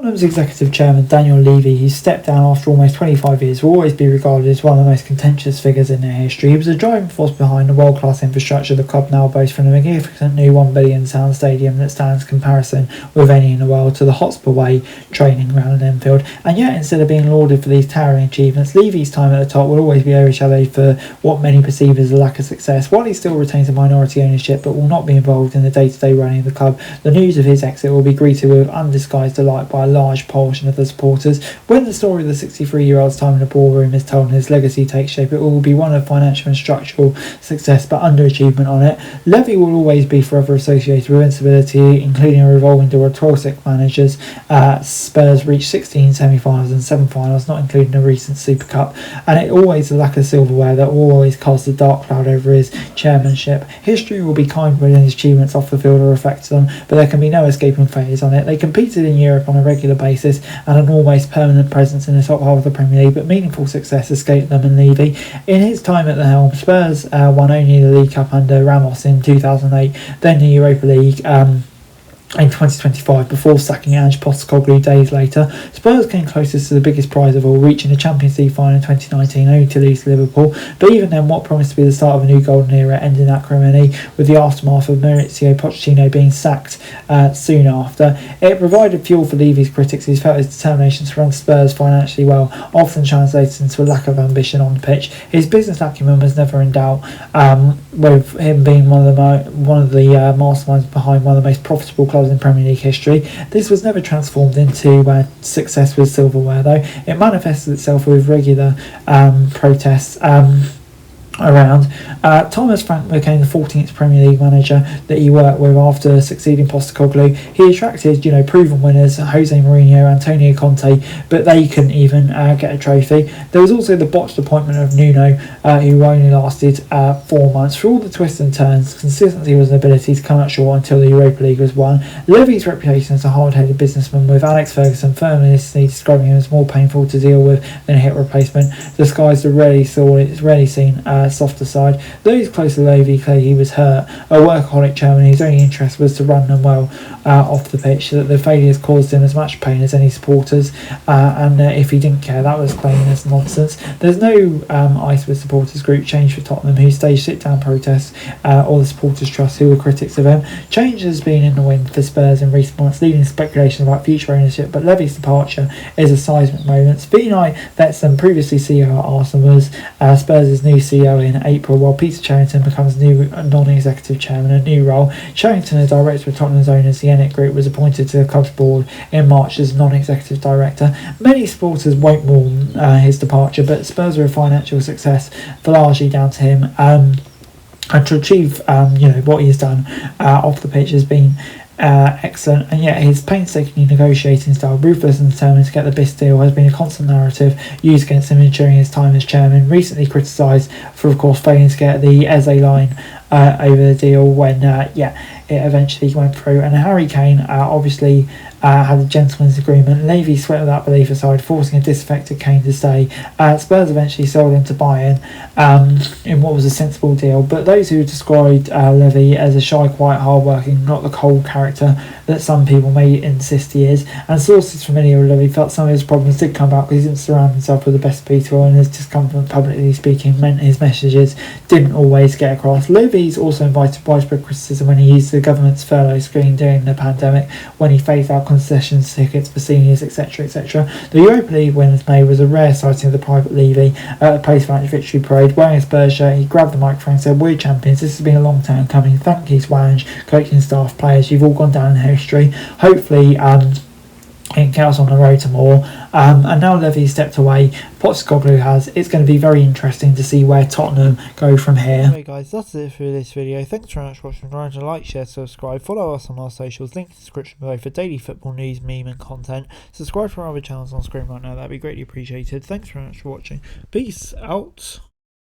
Tottenham's executive chairman Daniel Levy, who stepped down after almost 25 years, will always be regarded as one of the most contentious figures in their history. He was a driving force behind the world-class infrastructure the club now boasts, from the magnificent new £1 billion stadium that stands comparison with any in the world to the Hotspur Way training ground in Enfield. And yet, instead of being lauded for these towering achievements, Levy's time at the top will always be overshadowed for what many perceive as a lack of success. While he still retains a minority ownership but will not be involved in the day-to-day running of the club, the news of his exit will be greeted with undisguised delight by a large portion of the supporters. When the story of the 63-year-old's time in the ballroom is told and his legacy takes shape, it will be one of financial and structural success but underachievement on it. Levy will always be forever associated with instability, including a revolving door of 12 managers. Spurs reached 16 semi-finals and 7 finals, not including the recent Super Cup, and it always the lack of silverware that will always cast a dark cloud over his chairmanship. History will be kind when his achievements off the field are affected them, but there can be no escaping failures on it. They competed in Europe on a regular basis and an almost permanent presence in the top half of the Premier League, but meaningful success escaped them and Levy. In his time at the helm, Spurs won only the League Cup under Ramos in 2008, then the Europa League in 2025 before sacking Ange Postecoglou days later. Spurs came closest to the biggest prize of all, reaching the Champions League final in 2019, only to lose to Liverpool. But even then, what promised to be the start of a new golden era ended in acrimony, with the aftermath of Mauricio Pochettino being sacked soon after. It provided fuel for Levy's critics, who felt his determination to run Spurs financially well often translated into a lack of ambition on the pitch. His business acumen was never in doubt, with him being one of the masterminds behind one of the most profitable clubs in Premier League history. This was never transformed into success with silverware, though. It manifested itself with regular protests around. Thomas Frank became the 14th Premier League manager that he worked with after succeeding Postecoglou. He attracted, proven winners, Jose Mourinho, Antonio Conte, but they couldn't even get a trophy. There was also the botched appointment of Nuno, who only lasted 4 months. For all the twists and turns, consistency was an ability to come out short until the Europa League was won. Levy's reputation as a hard-headed businessman, with Alex Ferguson firmly describing him as more painful to deal with than a hit replacement, disguised the rarely seen softer side. Those close to Levy claimed he was hurt, a workaholic chairman whose only interest was to run them well off the pitch, so that the failures caused him as much pain as any supporters, and if he didn't care, that was plain as nonsense. There's no ice with supporters group change for Tottenham, who staged sit-down protests, or the supporters trust, who were critics of him. Change has been in the wind for Spurs in recent months, leading to speculation about future ownership, but Levy's departure is a seismic moment. Vinay Vetson, previously CEO at Arsenal, was Spurs' new CEO in April, while Peter Charrington becomes new non-executive chairman, a new role. Charrington, a director of Tottenham's owners, the Ennick Group, was appointed to the club's board in March as non-executive director. Many supporters won't mourn his departure, but Spurs are a financial success for largely down to him. And to achieve, what he has done off the pitch has been excellent, and yet his painstaking negotiating style, ruthless and determined to get the best deal, has been a constant narrative used against him during his time as chairman. Recently criticised for, of course, failing to get the Eze line over the deal when it eventually went through. And Harry Kane obviously had a gentleman's agreement. Levy swept that belief aside, forcing a disaffected Kane to stay. Spurs eventually sold him to Bayern in what was a sensible deal, but those who described Levy as a shy, quiet, hard-working, not the cold character that some people may insist he is, and sources familiar with Levy felt some of his problems did come about because he didn't surround himself with the best people, and his discomfort publicly speaking meant his messages didn't always get across. Levy's also invited widespread criticism when he used the government's furlough scheme during the pandemic, when he phased out concessions tickets for seniors, etc. etc. The Europa League winners May was a rare sighting of the private Levy at the post-match victory parade. Wearing a Spurs shirt, he grabbed the microphone and said, "We're champions, this has been a long time coming. Thank you to Ange, coaching staff, players, you've all gone down in history." Hopefully it gets us on the road to more. And now Levy stepped away, Postecoglou has. It's going to be very interesting to see where Tottenham go from here. Anyway guys, that's it for this video. Thanks very much for watching. Remember to like, share, subscribe, follow us on our socials, link in the description below for daily football news, meme and content. Subscribe to our other channels on screen right now, that'd be greatly appreciated. Thanks very much for watching. Peace out.